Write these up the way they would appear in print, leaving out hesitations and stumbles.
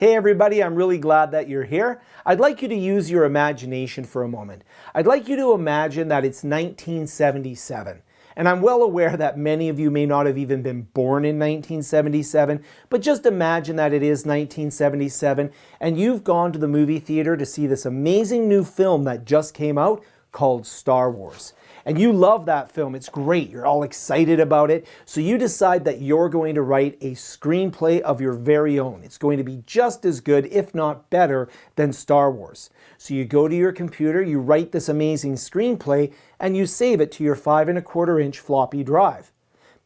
Hey everybody, I'm really glad that you're here. I'd like you to use your imagination for a moment. I'd like you to imagine that it's 1977. And I'm well aware that many of you may not have even been born in 1977, but just imagine that it is 1977 and you've gone to the movie theater to see this amazing new film that just came out called Star Wars. And you love that film. It's great. You're all excited about it. So you decide that you're going to write a screenplay of your very own. It's going to be just as good, if not better, than Star Wars. So you go to your computer, you write this amazing screenplay, and you save it to your 5¼ inch floppy drive.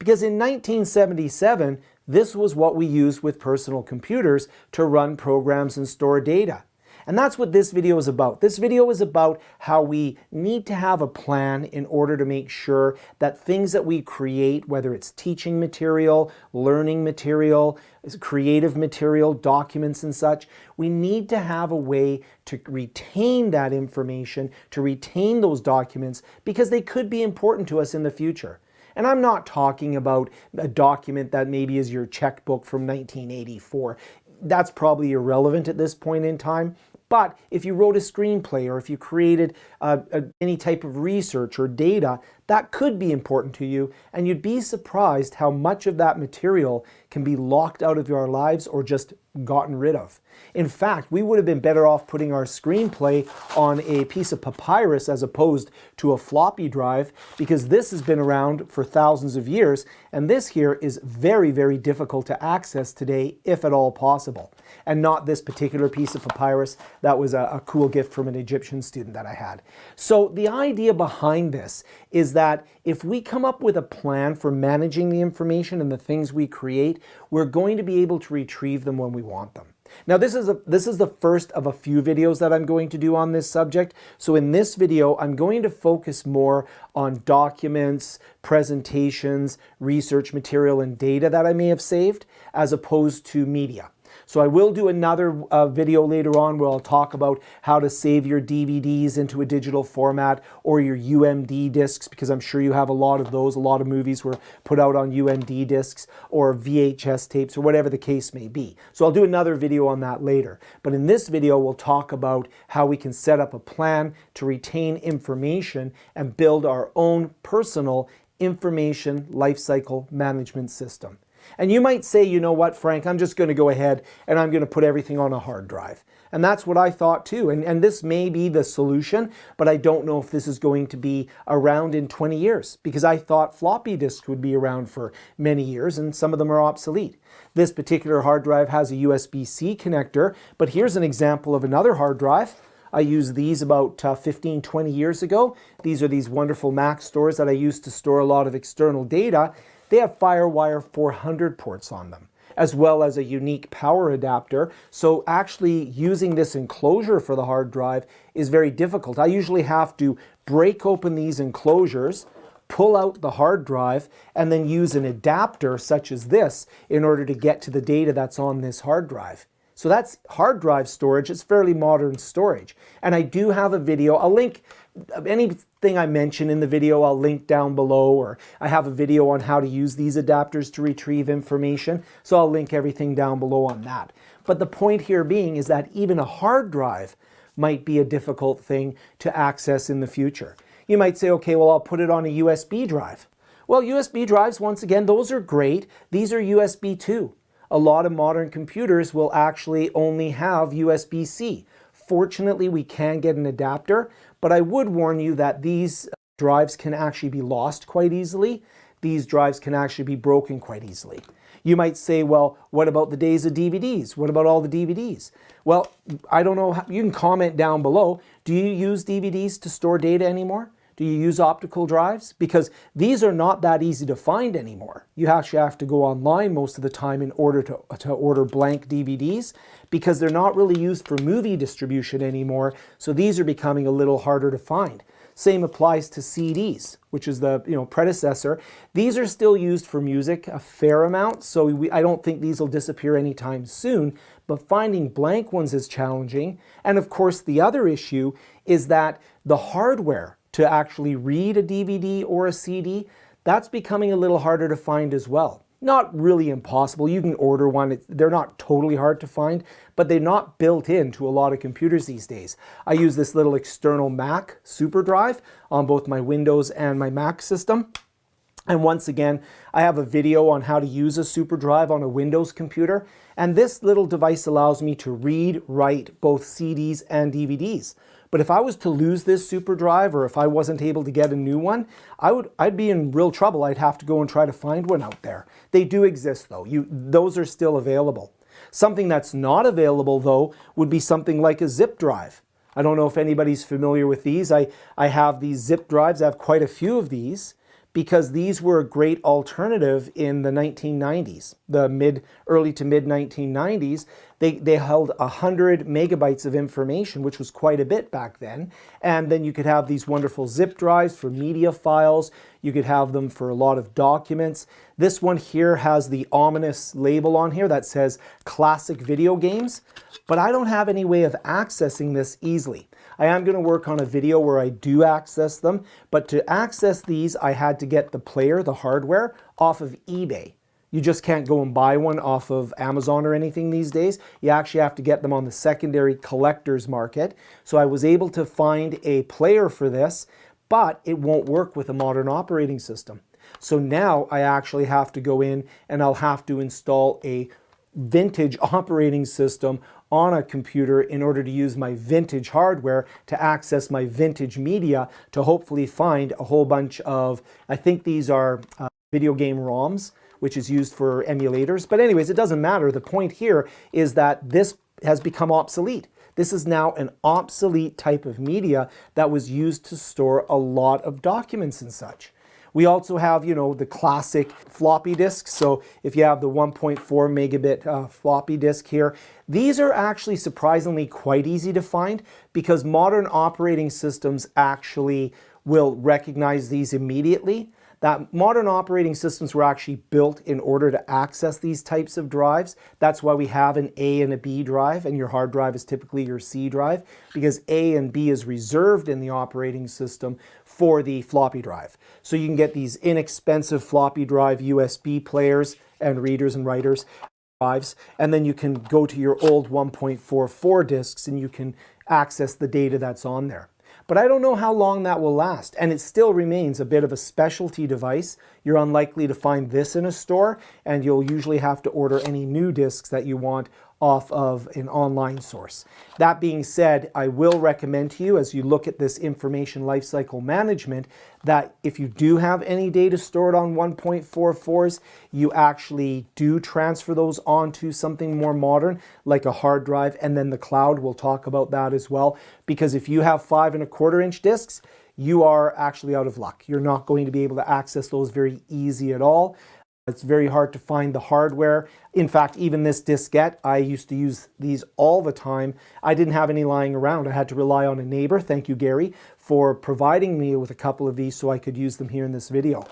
Because in 1977, this was what we used with personal computers to run programs and store data. And that's what this video is about. This video is about how we need to have a plan in order to make sure that things that we create, whether it's teaching material, learning material, creative material, documents and such, we need to have a way to retain that information, to retain those documents, because they could be important to us in the future. And I'm not talking about a document that maybe is your checkbook from 1984. That's probably irrelevant at this point in time. But if you wrote a screenplay or if you created any type of research or data, that could be important to you, and you'd be surprised how much of that material can be locked out of your lives or just gotten rid of. In fact, we would have been better off putting our screenplay on a piece of papyrus as opposed to a floppy drive, because this has been around for thousands of years, and this here is very, very difficult to access today, if at all possible. And not this particular piece of papyrus. That was a cool gift from an Egyptian student that I had. So the idea behind this is that if we come up with a plan for managing the information and the things we create, we're going to be able to retrieve them when we want them. Now this is the first of a few videos that I'm going to do on this subject. So in this video, I'm going to focus more on documents, presentations, research material, and data that I may have saved, as opposed to media. So I will do another video later on where I'll talk about how to save your DVDs into a digital format, or your UMD discs, because I'm sure you have a lot of those. A lot of movies were put out on UMD discs or VHS tapes or whatever the case may be. So I'll do another video on that later. But in this video, we'll talk about how we can set up a plan to retain information and build our own personal information lifecycle management system. And you might say, you know what, Frank, I'm just going to go ahead and I'm going to put everything on a hard drive. And that's what I thought too. And this may be the solution, but I don't know if this is going to be around in 20 years, because I thought floppy disks would be around for many years and some of them are obsolete. This particular hard drive has a USB-C connector, but here's an example of another hard drive. I used these about 15, 20 years ago. These are these wonderful Mac stores that I used to store a lot of external data. They have FireWire 400 ports on them, as well as a unique power adapter. So actually using this enclosure for the hard drive is very difficult. I usually have to break open these enclosures, pull out the hard drive, and then use an adapter such as this in order to get to the data that's on this hard drive. So that's hard drive storage. It's fairly modern storage. And I do have a video. I'll link anything I mention in the video, I'll link down below, or I have a video on how to use these adapters to retrieve information. So I'll link everything down below on that. But the point here being is that even a hard drive might be a difficult thing to access in the future. You might say, okay, well, I'll put it on a USB drive. Well, USB drives, once again, those are great. These are USB 2. A lot of modern computers will actually only have USB-C. Fortunately, we can get an adapter, but I would warn you that these drives can actually be lost quite easily. These drives can actually be broken quite easily. You might say, well, what about the days of DVDs? What about all the DVDs? Well, I don't know. You can comment down below. Do you use DVDs to store data anymore? Do you use optical drives? Because these are not that easy to find anymore. You actually have to go online most of the time in order to order blank DVDs, because they're not really used for movie distribution anymore. So these are becoming a little harder to find. Same applies to CDs, which is the predecessor. These are still used for music a fair amount, so I don't think these will disappear anytime soon, but finding blank ones is challenging. And of course, the other issue is that the hardware to actually read a DVD or a CD, that's becoming a little harder to find as well. Not really impossible. You can order one. They're not totally hard to find, but they're not built into a lot of computers these days. I use this little external Mac SuperDrive on both my Windows and my Mac system. And once again, I have a video on how to use a SuperDrive on a Windows computer. And this little device allows me to read, write both CDs and DVDs. But if I was to lose this SuperDrive, or if I wasn't able to get a new one, I'd be in real trouble. I'd have to go and try to find one out there. They do exist though. Those are still available. Something that's not available though would be something like a zip drive. I don't know if anybody's familiar with these. I have these zip drives. I have quite a few of these, because these were a great alternative in the 1990s, the early to mid 1990s. They held 100 megabytes of information, which was quite a bit back then. And then you could have these wonderful zip drives for media files. You could have them for a lot of documents. This one here has the ominous label on here that says classic video games, but I don't have any way of accessing this easily. I am going to work on a video where I do access them, but to access these, I had to get the player, the hardware, off of eBay. You just can't go and buy one off of Amazon or anything these days. You actually have to get them on the secondary collector's market. So I was able to find a player for this, but it won't work with a modern operating system. So now I actually have to go in and I'll have to install a vintage operating system on a computer in order to use my vintage hardware to access my vintage media, to hopefully find a whole bunch of, I think these are video game ROMs, which is used for emulators. But anyways, it doesn't matter. The point here is that this has become obsolete. This is now an obsolete type of media that was used to store a lot of documents and such. We also have, the classic floppy disks. So if you have the 1.4 megabit floppy disk here, these are actually surprisingly quite easy to find, because modern operating systems actually will recognize these immediately. That modern operating systems were actually built in order to access these types of drives. That's why we have an A and a B drive, and your hard drive is typically your C drive, because A and B is reserved in the operating system for the floppy drive. So you can get these inexpensive floppy drive USB players and readers and writers drives, and then you can go to your old 1.44 disks and you can access the data that's on there. But I don't know how long that will last, and it still remains a bit of a specialty device. You're unlikely to find this in a store, and you'll usually have to order any new discs that you want off of an online source. That being said, I will recommend to you, as you look at this information lifecycle management, that if you do have any data stored on 1.44s, you actually do transfer those onto something more modern, like a hard drive, and then the cloud. We'll talk about that as well, because if you have 5.25-inch discs, you are actually out of luck. You're not going to be able to access those very easy at all. It's very hard to find the hardware. In fact, even this diskette, I used to use these all the time. I didn't have any lying around. I had to rely on a neighbor, thank you Gary, for providing me with a couple of these so I could use them here in this video.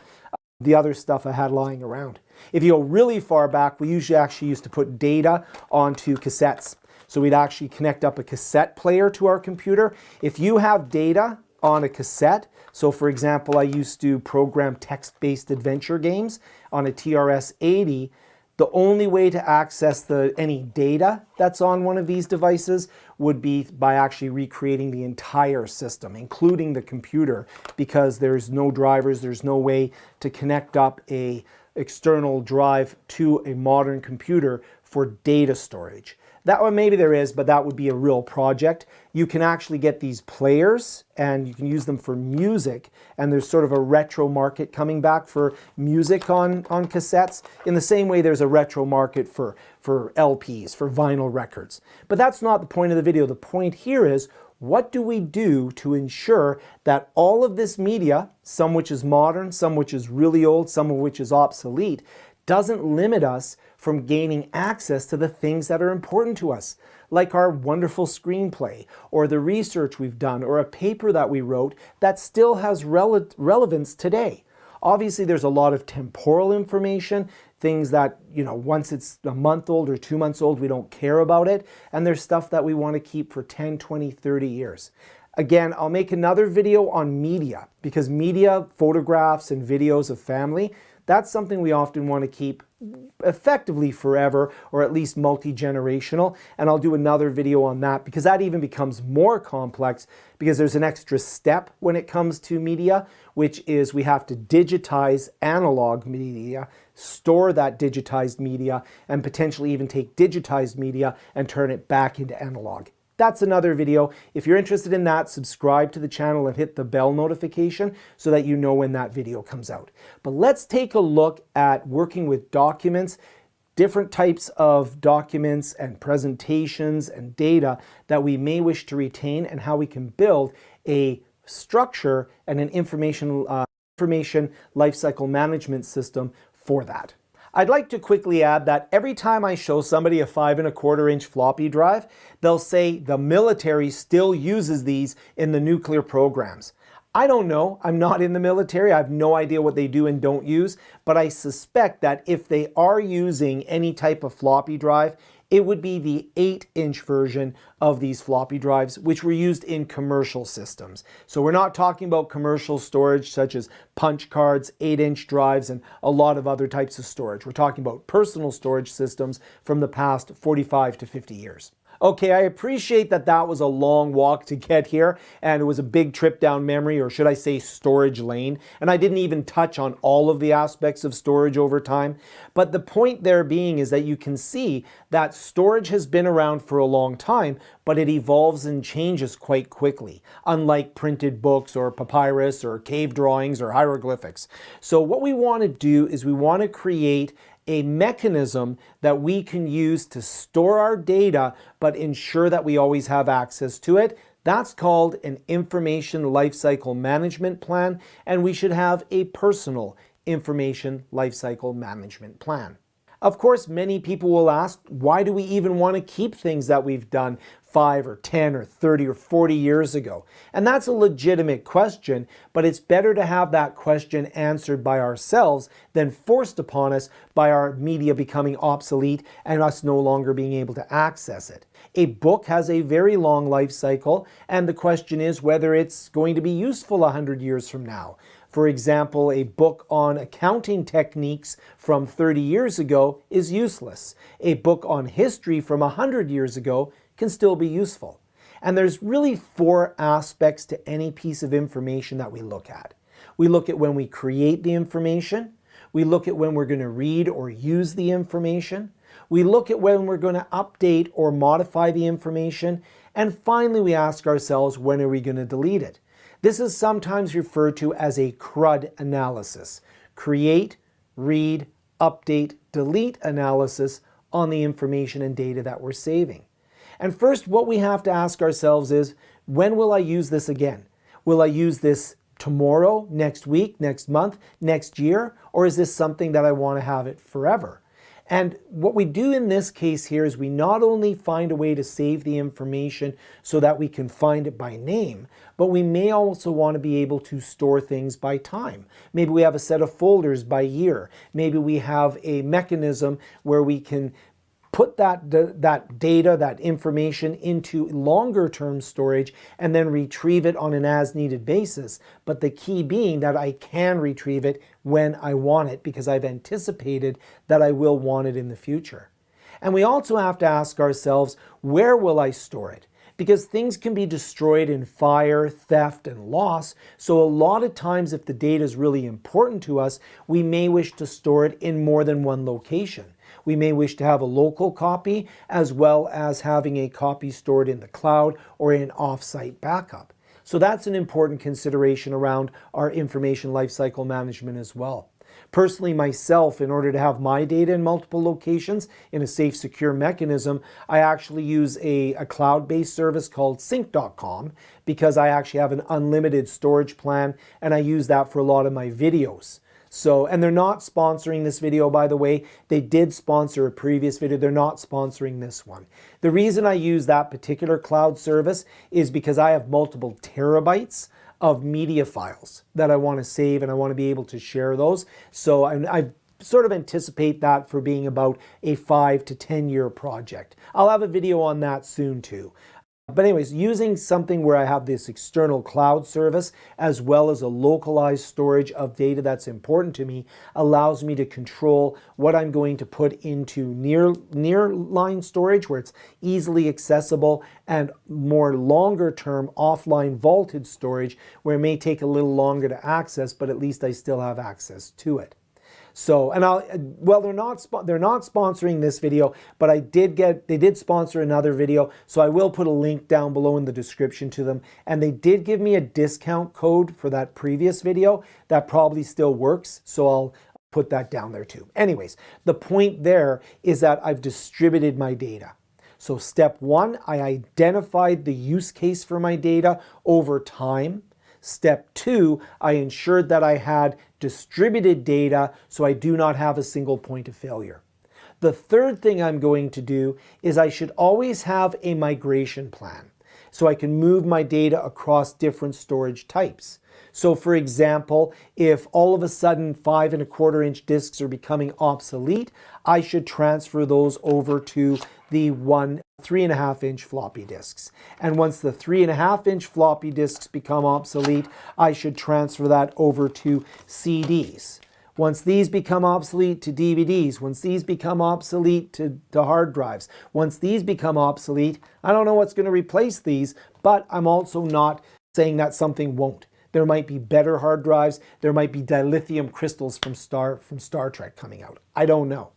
The other stuff I had lying around. If you go really far back, we usually actually used to put data onto cassettes. So we'd actually connect up a cassette player to our computer. If you have data on a cassette, so for example, I used to program text-based adventure games on a TRS-80. The only way to access any data that's on one of these devices would be by actually recreating the entire system, including the computer, because there's no drivers, there's no way to connect up a external drive to a modern computer for data storage. That one maybe there is, but that would be a real project. You can actually get these players and you can use them for music, and there's sort of a retro market coming back for music on cassettes. In the same way there's a retro market for LPs, for vinyl records. But that's not the point of the video. The point here is, what do we do to ensure that all of this media, some which is modern, some which is really old, some of which is obsolete, doesn't limit us from gaining access to the things that are important to us, like our wonderful screenplay, or the research we've done, or a paper that we wrote that still has relevance today. Obviously, there's a lot of temporal information, things that, once it's a month old or 2 months old, we don't care about it, and there's stuff that we want to keep for 10, 20, 30 years. Again, I'll make another video on media, because media, photographs, and videos of family, that's something we often want to keep, effectively forever, or at least multi-generational. And I'll do another video on that because that even becomes more complex because there's an extra step when it comes to media, which is we have to digitize analog media, store that digitized media, and potentially even take digitized media and turn it back into analog. That's another video. If you're interested in that, subscribe to the channel and hit the bell notification so that you know when that video comes out. But let's take a look at working with documents, different types of documents and presentations and data that we may wish to retain, and how we can build a structure and an information lifecycle management system for that. I'd like to quickly add that every time I show somebody a 5¼ floppy drive, they'll say the military still uses these in the nuclear programs. I don't know. I'm not in the military. I have no idea what they do and don't use, but I suspect that if they are using any type of floppy drive, it would be the 8-inch version of these floppy drives, which were used in commercial systems. So we're not talking about commercial storage such as punch cards, 8-inch drives, and a lot of other types of storage. We're talking about personal storage systems from the past 45 to 50 years. Okay, I appreciate that that was a long walk to get here, and it was a big trip down memory, or should I say storage lane, and I didn't even touch on all of the aspects of storage over time. But the point there being is that you can see that storage has been around for a long time, but it evolves and changes quite quickly, unlike printed books or papyrus or cave drawings or hieroglyphics. So what we want to do is we want to create a mechanism that we can use to store our data, but ensure that we always have access to it. That's called an information lifecycle management plan, and we should have a personal information lifecycle management plan. Of course, many people will ask, why do we even want to keep things that we've done 5 or 10 or 30 or 40 years ago? And that's a legitimate question, but it's better to have that question answered by ourselves than forced upon us by our media becoming obsolete and us no longer being able to access it. A book has a very long life cycle, and the question is whether it's going to be useful 100 years from now. For example, a book on accounting techniques from 30 years ago is useless. A book on history from 100 years ago can still be useful. And there's really 4 aspects to any piece of information that we look at. We look at when we create the information. We look at when we're going to read or use the information. We look at when we're going to update or modify the information. And finally, we ask ourselves, when are we going to delete it? This is sometimes referred to as a CRUD analysis. Create, read, update, delete analysis on the information and data that we're saving. And first, what we have to ask ourselves is, when will I use this again? Will I use this tomorrow, next week, next month, next year? Or is this something that I want to have it forever? And what we do in this case here is we not only find a way to save the information so that we can find it by name, but we may also want to be able to store things by time. Maybe we have a set of folders by year. Maybe we have a mechanism where we can put that data, that information into longer term storage and then retrieve it on an as-needed basis. But the key being that I can retrieve it when I want it because I've anticipated that I will want it in the future. And we also have to ask ourselves, where will I store it? Because things can be destroyed in fire, theft, and loss. So a lot of times if the data is really important to us, we may wish to store it in more than one location. We may wish to have a local copy as well as having a copy stored in the cloud or in off-site backup. So that's an important consideration around our information lifecycle management as well. Personally, myself, in order to have my data in multiple locations in a safe, secure mechanism, I actually use a cloud-based service called sync.com because I actually have an unlimited storage plan and I use that for a lot of my videos. So, and they're not sponsoring this video, by the way. They did sponsor a previous video. They're not sponsoring this one. The reason I use that particular cloud service is because I have multiple terabytes of media files that I want to save and I want to be able to share those. So I sort of anticipate that for being about a 5 to 10 year project. I'll have a video on that soon too. But anyways, using something where I have this external cloud service as well as a localized storage of data that's important to me allows me to control what I'm going to put into nearline storage where it's easily accessible, and more longer term offline vaulted storage where it may take a little longer to access, but at least I still have access to it. So, and they're not sponsoring this video, but they did sponsor another video, so I will put a link down below in the description to them. And they did give me a discount code for that previous video that probably still works, so I'll put that down there too. Anyways, the point there is that I've distributed my data. So step one, I identified the use case for my data over time. Step two, I ensured that I had distributed data so I do not have a single point of failure. The third thing I'm going to do is I should always have a migration plan so I can move my data across different storage types. So for example, if all of a sudden 5 1/4 inch disks are becoming obsolete, I should transfer those over to the 3.5 inch floppy disks. And once the 3.5 inch floppy disks become obsolete, I should transfer that over to CDs. Once these become obsolete, to DVDs. Once these become obsolete, to hard drives. Once these become obsolete, I don't know what's going to replace these, but I'm also not saying that something won't. There might be better hard drives. There might be dilithium crystals from Star Trek coming out. I don't know.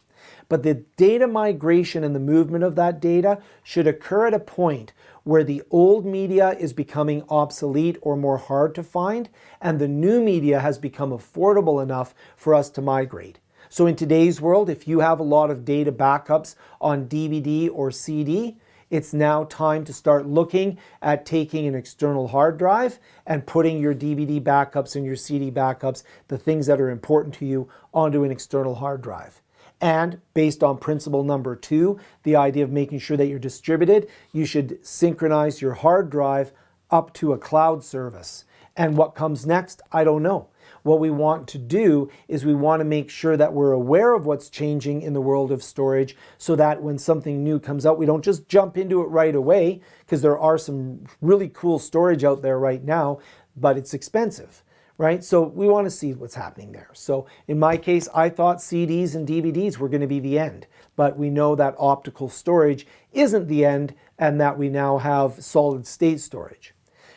But the data migration and the movement of that data should occur at a point where the old media is becoming obsolete or more hard to find, and the new media has become affordable enough for us to migrate. So in today's world, if you have a lot of data backups on DVD or CD, it's now time to start looking at taking an external hard drive and putting your DVD backups and your CD backups, the things that are important to you, onto an external hard drive. And based on principle number 2, the idea of making sure that you're distributed, you should synchronize your hard drive up to a cloud service. And what comes next, I don't know. What we want to do is we want to make sure that we're aware of what's changing in the world of storage so that when something new comes out, we don't just jump into it right away, because there are some really cool storage out there right now, but it's expensive. Right? So we want to see what's happening there. So in my case, I thought CDs and DVDs were going to be the end, but we know that optical storage isn't the end and that we now have solid state storage.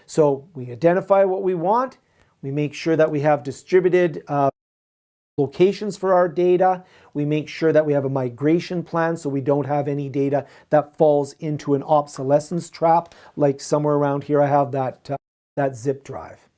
So we identify what we want. We make sure that we have distributed locations for our data. We make sure that we have a migration plan so we don't have any data that falls into an obsolescence trap, like somewhere around here I have that zip drive.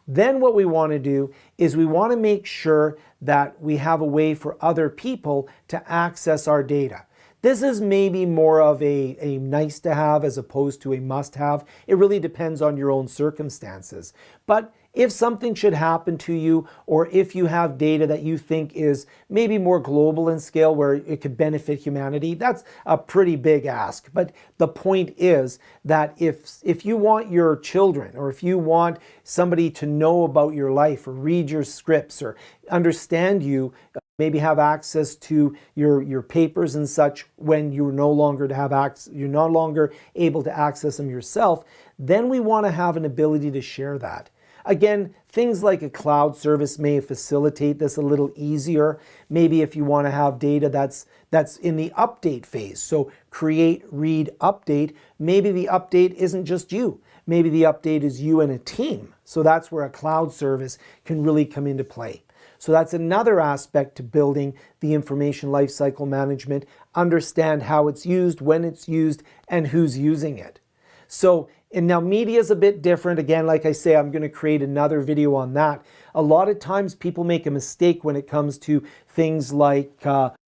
Then what we want to do is we want to make sure that we have a way for other people to access our data. This is maybe more of a nice to have as opposed to a must have. It really depends on your own circumstances. But if something should happen to you, or if you have data that you think is maybe more global in scale where it could benefit humanity, that's a pretty big ask. But the point is that if you want your children, or if you want somebody to know about your life or read your scripts or understand you, maybe have access to your papers and such when you're no longer able to access them yourself, then we want to have an ability to share that. Again, things like a cloud service may facilitate this a little easier. Maybe if you want to have data that's in the update phase. So create, read, update. Maybe the update isn't just you. Maybe the update is you and a team. So that's where a cloud service can really come into play. So that's another aspect to building the information lifecycle management. Understand how it's used, when it's used, and who's using it. So, and now media is a bit different. Again, like I say, I'm going to create another video on that. A lot of times people make a mistake when it comes to things like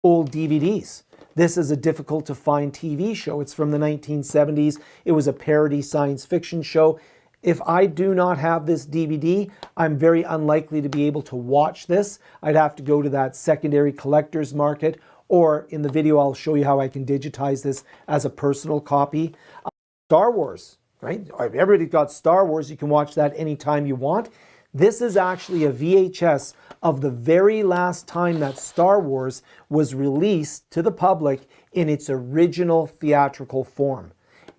old DVDs. This is a difficult to find TV show. It's from the 1970s. It was a parody science fiction show. If I do not have this DVD, I'm very unlikely to be able to watch this. I'd have to go to that secondary collector's market, or in the video I'll show you how I can digitize this as a personal copy. Star Wars, right? Everybody's got Star Wars. You can watch that anytime you want. This is actually a VHS of the very last time that Star Wars was released to the public in its original theatrical form.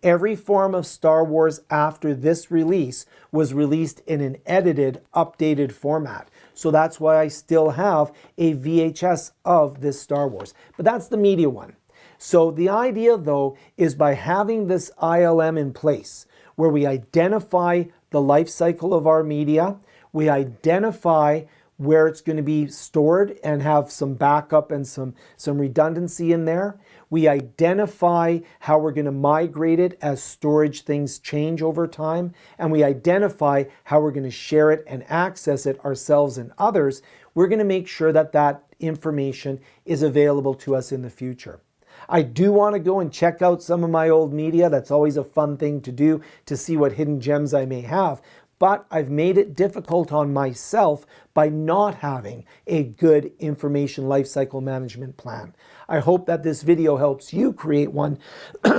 Every form of Star Wars after this release was released in an edited, updated format. So that's why I still have a VHS of this Star Wars. But that's the media one. So the idea, though, is by having this ILM in place, where we identify the life cycle of our media, we identify where it's going to be stored and have some backup and some redundancy in there. We identify how we're going to migrate it as storage things change over time. And we identify how we're going to share it and access it ourselves and others. We're going to make sure that that information is available to us in the future. I do want to go and check out some of my old media. That's always a fun thing to do, to see what hidden gems I may have. But I've made it difficult on myself by not having a good information lifecycle management plan. I hope that this video helps you create one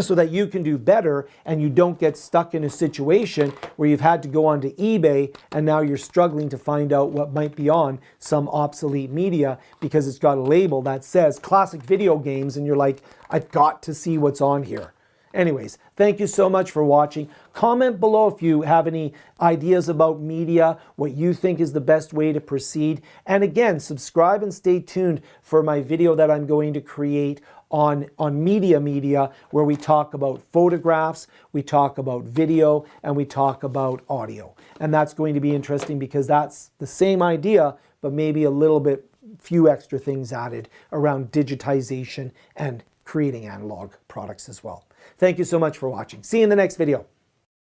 so that you can do better and you don't get stuck in a situation where you've had to go onto eBay and now you're struggling to find out what might be on some obsolete media because it's got a label that says classic video games and you're like, I've got to see what's on here. Anyways, thank you so much for watching. Comment below if you have any ideas about media, what you think is the best way to proceed. And again, subscribe and stay tuned for my video that I'm going to create on media, where we talk about photographs, we talk about video, and we talk about audio. And that's going to be interesting because that's the same idea, but maybe a little bit, few extra things added around digitization and creating analog products as well. Thank you so much for watching. See you in the next video.